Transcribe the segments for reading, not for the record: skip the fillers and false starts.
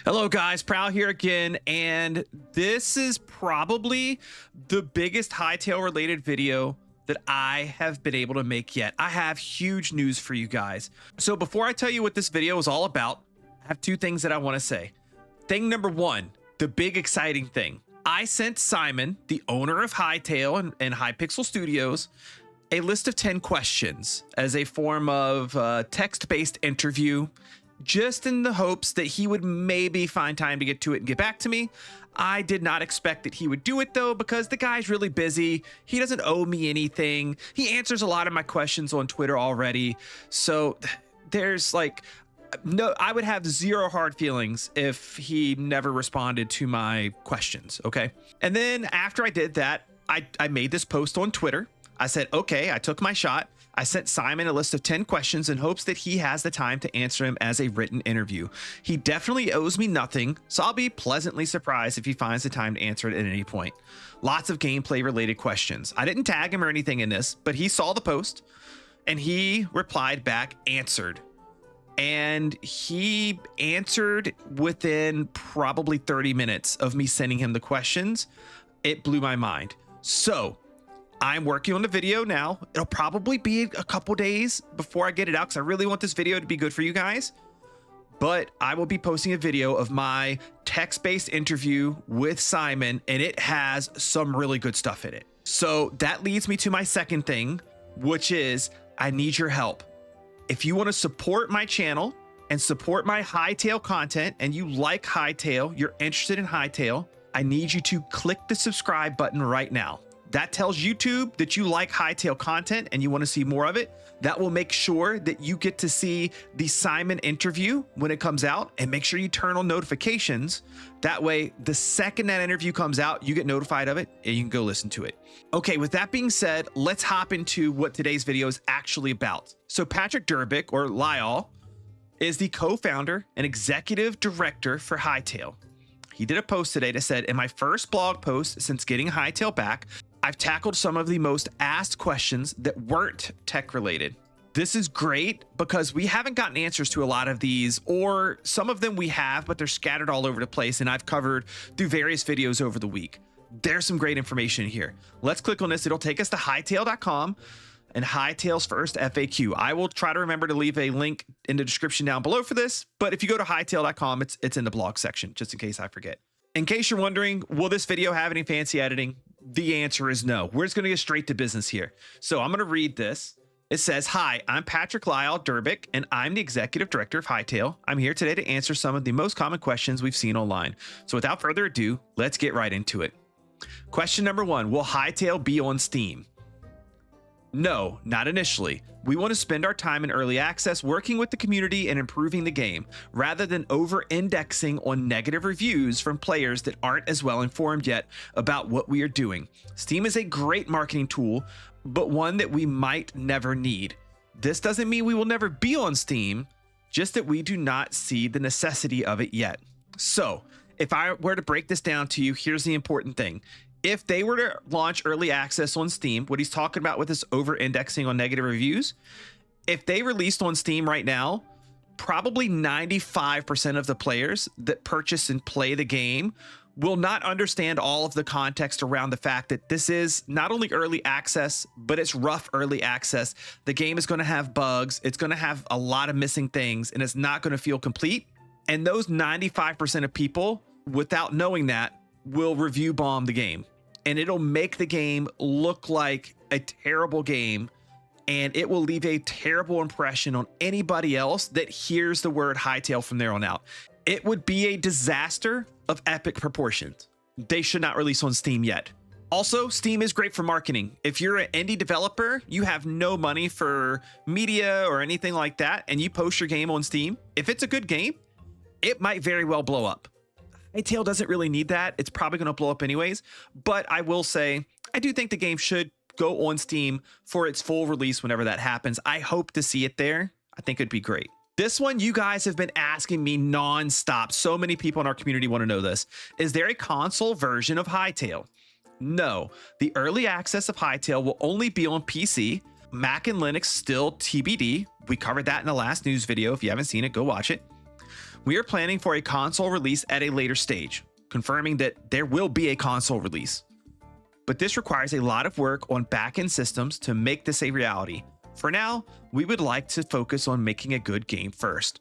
Hello guys, Prowl here again, and this is probably the biggest Hytale related video that I have been able to make yet. I have huge news for you guys. So before I tell you what this video is all about, I have two things that I want to say. Thing number one, the big exciting thing. I sent Simon, the owner of Hytale and Hypixel Studios, a list of 10 questions as a form of text-based interview, just in the hopes that he would maybe find time to get to it and get back to me. I did not expect that he would do it though, because the guy's really busy. He doesn't owe me anything. He answers a lot of my questions on Twitter already. So there's like, no, I would have zero hard feelings if he never responded to my questions, okay? And then after I did that, I made this post on Twitter. I said, okay, I took my shot. I sent Simon a list of 10 questions in hopes that he has the time to answer him as a written interview. He definitely owes me nothing, so I'll be pleasantly surprised if he finds the time to answer it at any point. Lots of gameplay related questions. I didn't tag him or anything in this, but he saw the post and he replied back, answered. And he answered within probably 30 minutes of me sending him the questions. It blew my mind. So I'm working on the video now. It'll probably be a couple days before I get it out because I really want this video to be good for you guys. But I will be posting a video of my text-based interview with Simon, and it has some really good stuff in it. So that leads me to my second thing, which is I need your help. If you want to support my channel and support my Hytale content, and you like Hytale, you're interested in Hytale, I need you to click the subscribe button right now. That tells YouTube that you like Hytale content and you want to see more of it. That will make sure that you get to see the Simon interview when it comes out, and make sure you turn on notifications. That way, the second that interview comes out, you get notified of it and you can go listen to it. Okay, with that being said, let's hop into what today's video is actually about. So Patrick Durbick, or Lyle, is the co-founder and executive director for Hytale. He did a post today that said, in my first blog post since getting Hytale back, I've tackled some of the most asked questions that weren't tech related. This is great because we haven't gotten answers to a lot of these, or some of them we have, but they're scattered all over the place, and I've covered through various videos over the week. There's some great information here. Let's click on this. It'll take us to hytale.com and Hytale's first FAQ. I will try to remember to leave a link in the description down below for this, but if you go to hytale.com, it's in the blog section, just in case I forget. In case you're wondering, will this video have any fancy editing? The answer is no. We're just going to get straight to business here. So I'm going to read this. It says, hi, I'm Patrick Lyle Durbick, and I'm the executive director of Hytale. I'm here today to answer some of the most common questions we've seen online. So without further ado, let's get right into it. Question number one, will Hytale be on Steam? No, not initially. We want to spend our time in early access working with the community and improving the game, rather than over-indexing on negative reviews from players that aren't as well informed yet about what we are doing. Steam is a great marketing tool, but one that we might never need. This doesn't mean we will never be on Steam, just that we do not see the necessity of it yet. So, if I were to break this down to you, here's the important thing. If they were to launch early access on Steam, what he's talking about with this over-indexing on negative reviews, if they released on Steam right now, probably 95% of the players that purchase and play the game will not understand all of the context around the fact that this is not only early access, but it's rough early access. The game is going to have bugs. It's going to have a lot of missing things, and it's not going to feel complete. And those 95% of people, without knowing that, will review bomb the game, and it'll make the game look like a terrible game, and it will leave a terrible impression on anybody else that hears the word Hytale from there on out. It would be a disaster of epic proportions. They should not release on Steam yet. Also, Steam is great for marketing. If you're an indie developer, you have no money for media or anything like that, and you post your game on Steam, if it's a good game, it might very well blow up. Hytale doesn't really need that. It's probably going to blow up anyways, but I will say, I do think the game should go on Steam for its full release whenever that happens. I hope to see it there. I think it'd be great. This one, you guys have been asking me nonstop. So many people in our community want to know this. Is there a console version of Hytale? No, the early access of Hytale will only be on PC. Mac and Linux still TBD. We covered that in the last news video. If you haven't seen it, go watch it. We are planning for a console release at a later stage, confirming that there will be a console release. But this requires a lot of work on back-end systems to make this a reality. For now, we would like to focus on making a good game first.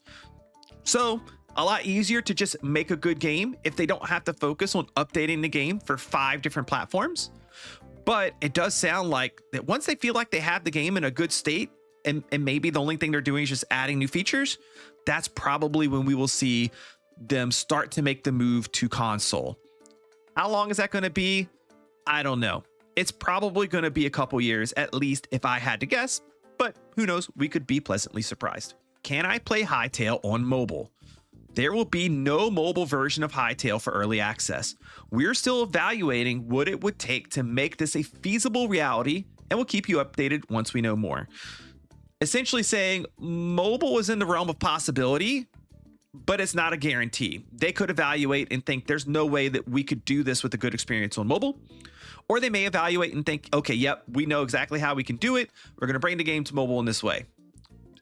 So, a lot easier to just make a good game if they don't have to focus on updating the game for 5 different platforms. But it does sound like that once they feel like they have the game in a good state, and maybe the only thing they're doing is just adding new features, that's probably when we will see them start to make the move to console. How long is that going to be? I don't know. It's probably going to be a couple years, at least if I had to guess, but who knows? We could be pleasantly surprised. Can I play Hytale on mobile? There will be no mobile version of Hytale for early access. We're still evaluating what it would take to make this a feasible reality, and we'll keep you updated once we know more. Essentially saying mobile is in the realm of possibility, but it's not a guarantee. They could evaluate and think there's no way that we could do this with a good experience on mobile. Or they may evaluate and think, okay, yep, we know exactly how we can do it. We're going to bring the game to mobile in this way.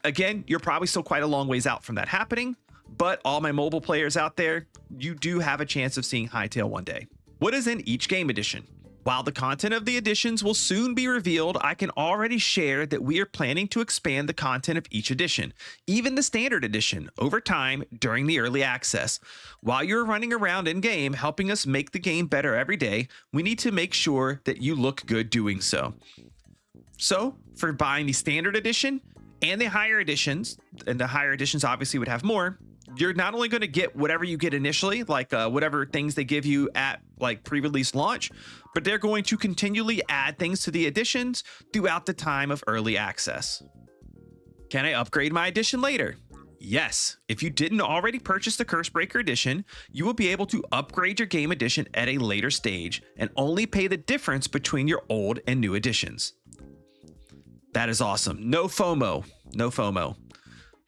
Again, you're probably still quite a long ways out from that happening, but all my mobile players out there, you do have a chance of seeing Hytale one day. What is in each game edition? While the content of the editions will soon be revealed, I can already share that we are planning to expand the content of each edition, even the standard edition, over time during the early access. While you're running around in-game helping us make the game better every day, we need to make sure that you look good doing so. So, for buying the standard edition and the higher editions, and the higher editions obviously would have more, you're not only going to get whatever you get initially, like whatever things they give you at like pre-release launch, but they're going to continually add things to the editions throughout the time of early access. Can I upgrade my edition later? Yes. If you didn't already purchase the Cursebreaker edition, you will be able to upgrade your game edition at a later stage and only pay the difference between your old and new editions. That is awesome. No FOMO. No FOMO.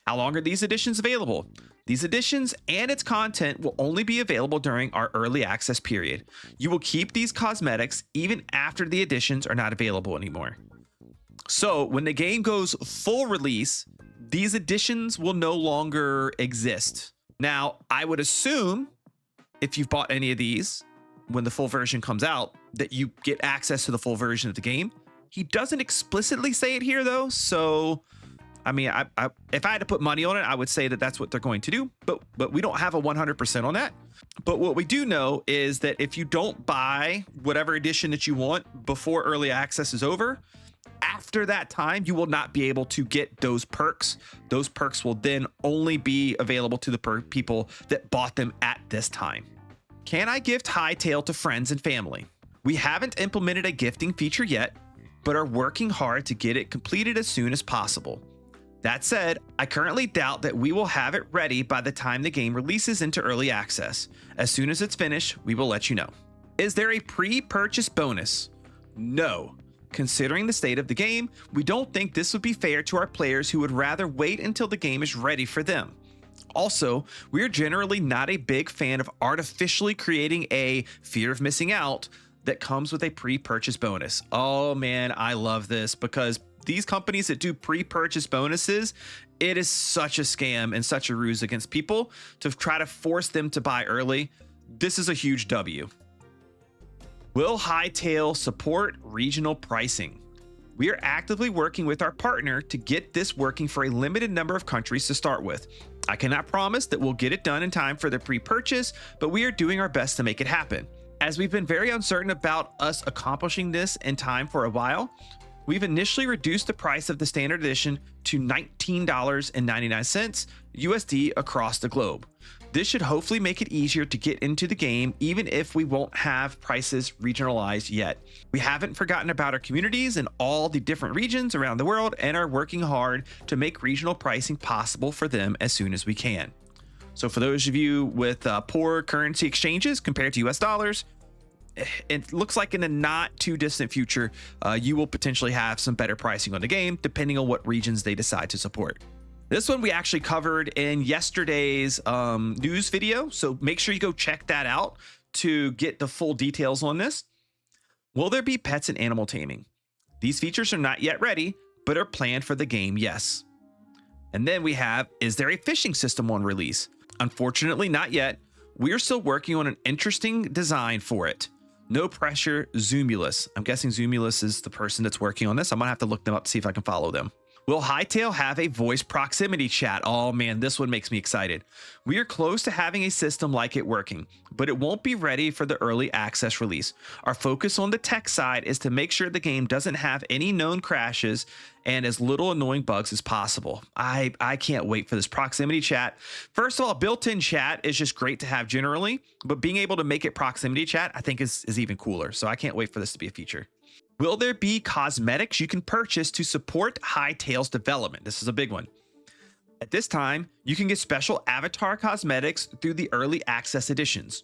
How long are these editions available? These editions and its content will only be available during our early access period. You will keep these cosmetics even after the editions are not available anymore. So when the game goes full release, these editions will no longer exist. Now, I would assume if you've bought any of these, when the full version comes out, that you get access to the full version of the game. He doesn't explicitly say it here though, so I mean, if I had to put money on it, I would say that that's what they're going to do, but we don't have a 100% on that. But what we do know is that if you don't buy whatever edition that you want before early access is over, after that time, you will not be able to get those perks. Those perks will then only be available to the people that bought them at this time. Can I gift Hytale to friends and family? We haven't implemented a gifting feature yet, but are working hard to get it completed as soon as possible. That said, I currently doubt that we will have it ready by the time the game releases into early access. As soon as it's finished, we will let you know. Is there a pre-purchase bonus? No. Considering the state of the game, we don't think this would be fair to our players who would rather wait until the game is ready for them. Also, we're generally not a big fan of artificially creating a fear of missing out that comes with a pre-purchase bonus. Oh man, I love this because these companies that do pre-purchase bonuses, it is such a scam and such a ruse against people to try to force them to buy early. This is a huge W. Will Hytale support regional pricing? We are actively working with our partner to get this working for a limited number of countries to start with. I cannot promise that we'll get it done in time for the pre-purchase, but we are doing our best to make it happen. As we've been very uncertain about us accomplishing this in time for a while, we've initially reduced the price of the standard edition to $19.99 USD across the globe. This should hopefully make it easier to get into the game, even if we won't have prices regionalized yet. We haven't forgotten about our communities in all the different regions around the world and are working hard to make regional pricing possible for them as soon as we can. So for those of you with poor currency exchanges compared to US dollars, it looks like in the not too distant future, you will potentially have some better pricing on the game, depending on what regions they decide to support. This one we actually covered in yesterday's news video, so make sure you go check that out to get the full details on this. Will there be pets and animal taming? These features are not yet ready, but are planned for the game, yes. And then we have, is there a fishing system on release? Unfortunately, not yet. We are still working on an interesting design for it. No pressure, Zoomulus. I'm guessing Zoomulus is the person that's working on this. I'm gonna have to look them up to see if I can follow them. Will Hytale have a voice proximity chat? Oh man, this one makes me excited. We are close to having a system like it working, but it won't be ready for the early access release. Our focus on the tech side is to make sure the game doesn't have any known crashes and as little annoying bugs as possible. I can't wait for this proximity chat. First of all, built-in chat is just great to have generally, but being able to make it proximity chat, I think is even cooler. So I can't wait for this to be a feature. Will there be cosmetics you can purchase to support Hytale's development? This is a big one. At this time, you can get special avatar cosmetics through the early access editions.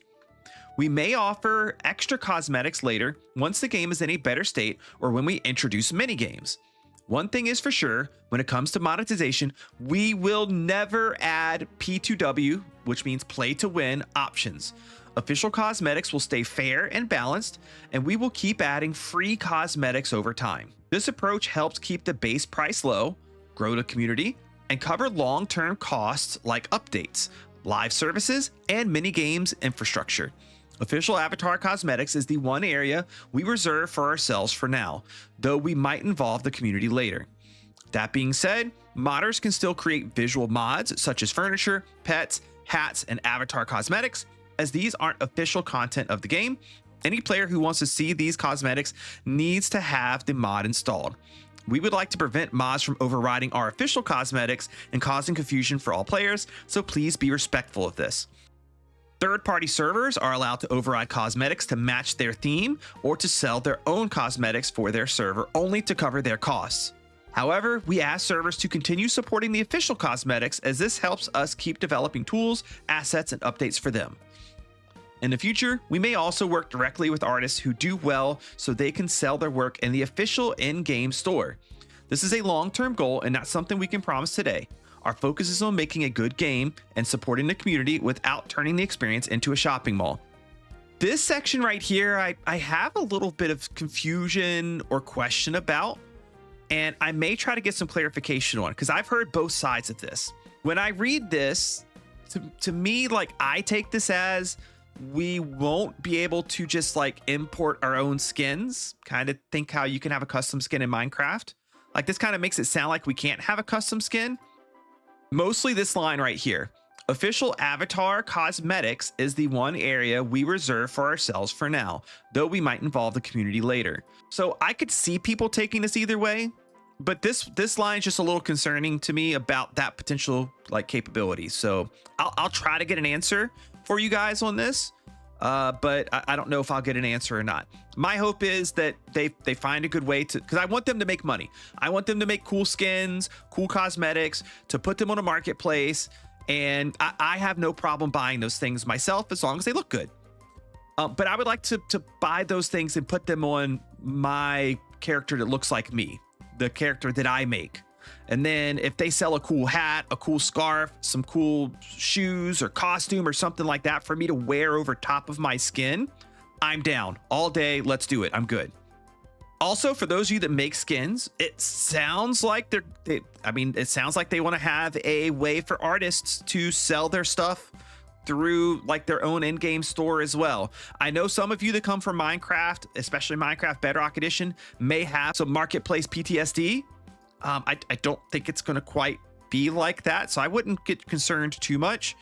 We may offer extra cosmetics later once the game is in a better state or when we introduce minigames. One thing is for sure, when it comes to monetization, we will never add P2W, which means play to win options. Official cosmetics will stay fair and balanced, and we will keep adding free cosmetics over time. This approach helps keep the base price low, grow the community, and cover long-term costs like updates, live services, and mini-games infrastructure. Official avatar cosmetics is the one area we reserve for ourselves for now, though we might involve the community later. That being said, modders can still create visual mods such as furniture, pets, hats, and avatar cosmetics, as these aren't official content of the game. Any player who wants to see these cosmetics needs to have the mod installed. We would like to prevent mods from overriding our official cosmetics and causing confusion for all players, so please be respectful of this. Third-party servers are allowed to override cosmetics to match their theme or to sell their own cosmetics for their server only to cover their costs. However, we ask servers to continue supporting the official cosmetics as this helps us keep developing tools, assets, and updates for them. In the future, we may also work directly with artists who do well so they can sell their work in the official in-game store. This is a long-term goal and not something we can promise today. Our focus is on making a good game and supporting the community without turning the experience into a shopping mall. This section right here, I have a little bit of confusion or question about, and I may try to get some clarification on because I've heard both sides of this. When I read this, to me, like I take this as we won't be able to just like import our own skins. Kind of think how you can have a custom skin in Minecraft. Like this kind of makes it sound like we can't have a custom skin. Mostly this line right here. Official avatar cosmetics is the one area we reserve for ourselves for now, though we might involve the community later. So I could see people taking this either way, but this line is just a little concerning to me about that potential like capability. So I'll try to get an answer for you guys on this, but I don't know if I'll get an answer or not. My hope is that they find a good way to, because I want them to make money. I want them to make cool skins, cool cosmetics, to put them on a marketplace, and I have no problem buying those things myself as long as they look good. But I would like to buy those things and put them on my character that looks like me, the character that I make. And then if they sell a cool hat, a cool scarf, some cool shoes or costume or something like that for me to wear over top of my skin, I'm down all day. Let's do it. I'm good. Also, for those of you that make skins, it sounds like it sounds like they want to have a way for artists to sell their stuff through like their own in-game store as well. I know some of you that come from Minecraft, especially Minecraft Bedrock Edition, may have some marketplace PTSD. I don't think it's going to quite be like that, so I wouldn't get concerned too much,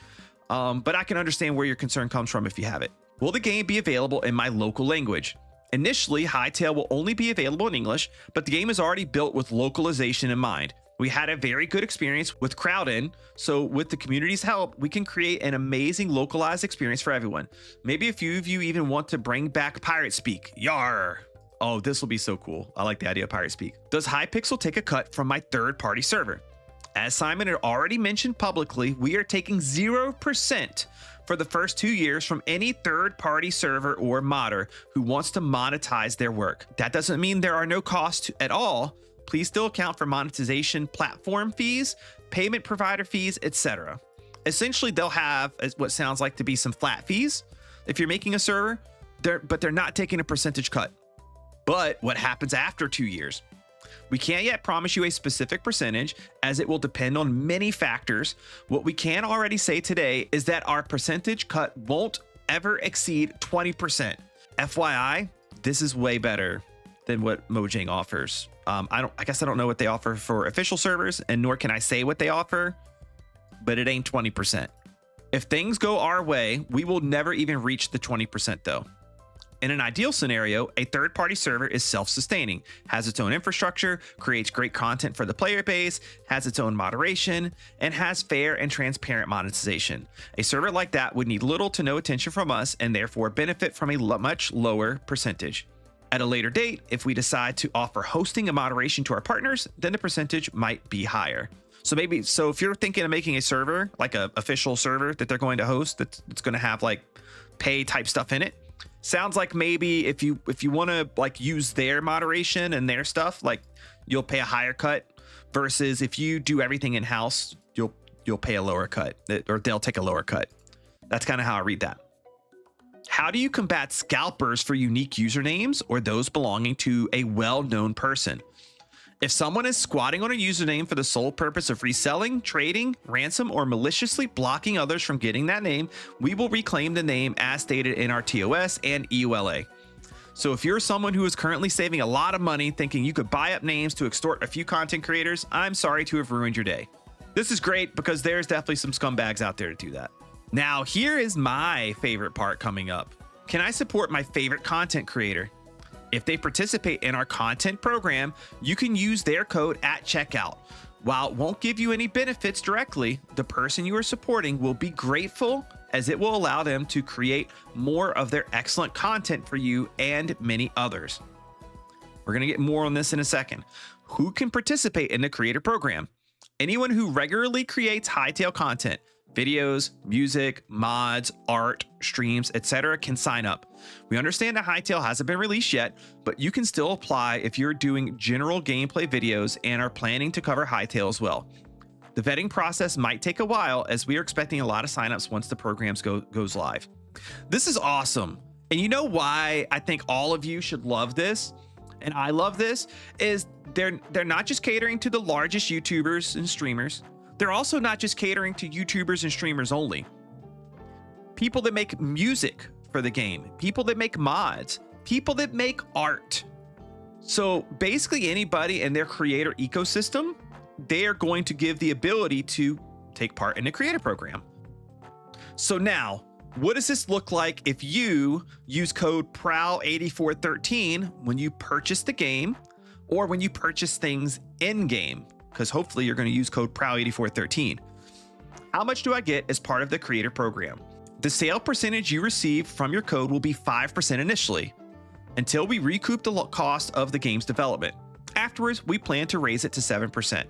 but I can understand where your concern comes from if you have it. Will the game be available in my local language? Initially, Hytale will only be available in English, but the game is already built with localization in mind. We had a very good experience with Crowdin, so with the community's help, we can create an amazing localized experience for everyone. Maybe a few of you even want to bring back Pirate Speak. Yar! Oh, this will be so cool. I like the idea of Pirate Speak. Does Hypixel take a cut from my third-party server? As Simon had already mentioned publicly, we are taking 0% for the first 2 years from any third-party server or modder who wants to monetize their work. That doesn't mean there are no costs at all. Please still account for monetization, platform fees, payment provider fees, etc. Essentially, they'll have what sounds like to be some flat fees if you're making a server, but they're not taking a percentage cut. But what happens after 2 years? We can't yet promise you a specific percentage as it will depend on many factors. What we can already say today is that our percentage cut won't ever exceed 20%. FYI, this is way better than what Mojang offers. I guess I don't know what they offer for official servers, and nor can I say what they offer, but it ain't 20%. If things go our way, we will never even reach the 20% though. In an ideal scenario, a third-party server is self-sustaining, has its own infrastructure, creates great content for the player base, has its own moderation, and has fair and transparent monetization. A server like that would need little to no attention from us and therefore benefit from a much lower percentage. At a later date, if we decide to offer hosting and moderation to our partners, then the percentage might be higher. So if you're thinking of making a server, like an official server that they're going to host, that's going to have like pay type stuff in it, sounds like maybe if you want to like use their moderation and their stuff, like you'll pay a higher cut versus if you do everything in house, you'll pay a lower cut, or they'll take a lower cut. That's kind of how I read that. How do you combat scalpers for unique usernames or those belonging to a well-known person? If someone is squatting on a username for the sole purpose of reselling, trading, ransom, or maliciously blocking others from getting that name, we will reclaim the name as stated in our TOS and EULA. So if you're someone who is currently saving a lot of money thinking you could buy up names to extort a few content creators, I'm sorry to have ruined your day. This is great because there's definitely some scumbags out there to do that. Now, here is my favorite part coming up. Can I support my favorite content creator? If they participate in our content program, you can use their code at checkout. While it won't give you any benefits directly, the person you are supporting will be grateful as it will allow them to create more of their excellent content for you and many others. We're going to get more on this in a second. Who can participate in the creator program? Anyone who regularly creates Hytale content, videos, music, mods, art, streams, etc. can sign up. We understand that Hytale hasn't been released yet, but you can still apply if you're doing general gameplay videos and are planning to cover Hytale as well. The vetting process might take a while as we are expecting a lot of signups once the programs goes live. This is awesome. And you know why I think all of you should love this? And I love this is they're not just catering to the largest YouTubers and streamers. They're also not just catering to YouTubers and streamers only. People that make music for the game, people that make mods, people that make art. So basically anybody in their creator ecosystem, they are going to give the ability to take part in the creator program. So now, what does this look like if you use code PROW8413 when you purchase the game or when you purchase things in game? Because hopefully you're going to use code PROW8413. How much do I get as part of the creator program? The sale percentage you receive from your code will be 5% initially, until we recoup the cost of the game's development. Afterwards, we plan to raise it to 7%.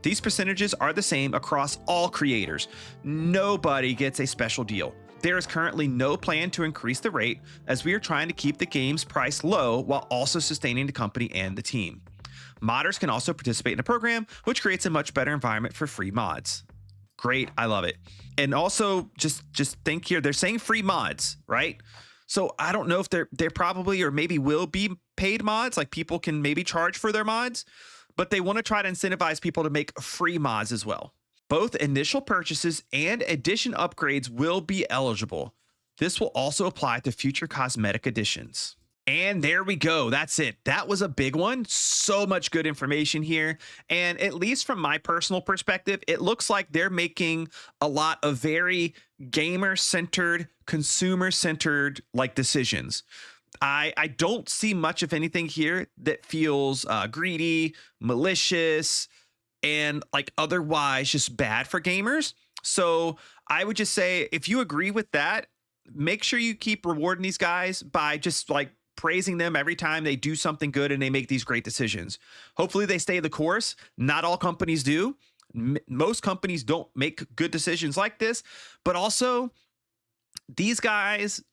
These percentages are the same across all creators. Nobody gets a special deal. There is currently no plan to increase the rate as we are trying to keep the game's price low while also sustaining the company and the team. Modders can also participate in the program, which creates a much better environment for free mods. Great, I love it. And also, just think here, they're saying free mods, right? So I don't know if they're probably or maybe will be paid mods, like people can maybe charge for their mods, but they want to try to incentivize people to make free mods as well. Both initial purchases and edition upgrades will be eligible. This will also apply to future cosmetic additions. And there we go. That's it. That was a big one. So much good information here. And at least from my personal perspective, it looks like they're making a lot of very gamer-centered, consumer-centered like decisions. I don't see much of anything here that feels greedy, malicious, and like otherwise just bad for gamers. So I would just say, if you agree with that, make sure you keep rewarding these guys by just like praising them every time they do something good and they make these great decisions. Hopefully they stay the course. Not all companies do. Most companies don't make good decisions like this, but also these guys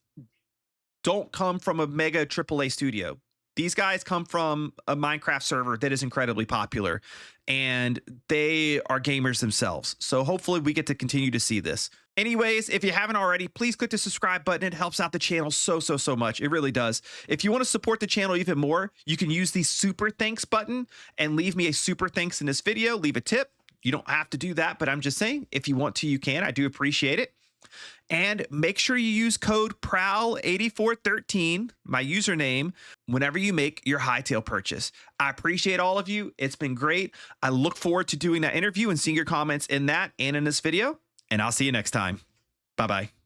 don't come from a mega AAA studio. These guys come from a Minecraft server that is incredibly popular, and they are gamers themselves. So hopefully we get to continue to see this. Anyways, if you haven't already, please click the subscribe button. It helps out the channel so much. It really does. If you want to support the channel even more, you can use the super thanks button and leave me a super thanks in this video. Leave a tip. You don't have to do that, but I'm just saying, if you want to, you can. I do appreciate it. And make sure you use code PROWL8413, my username, whenever you make your Hytale purchase. I appreciate all of you. It's been great. I look forward to doing that interview and seeing your comments in that and in this video. And I'll see you next time. Bye-bye.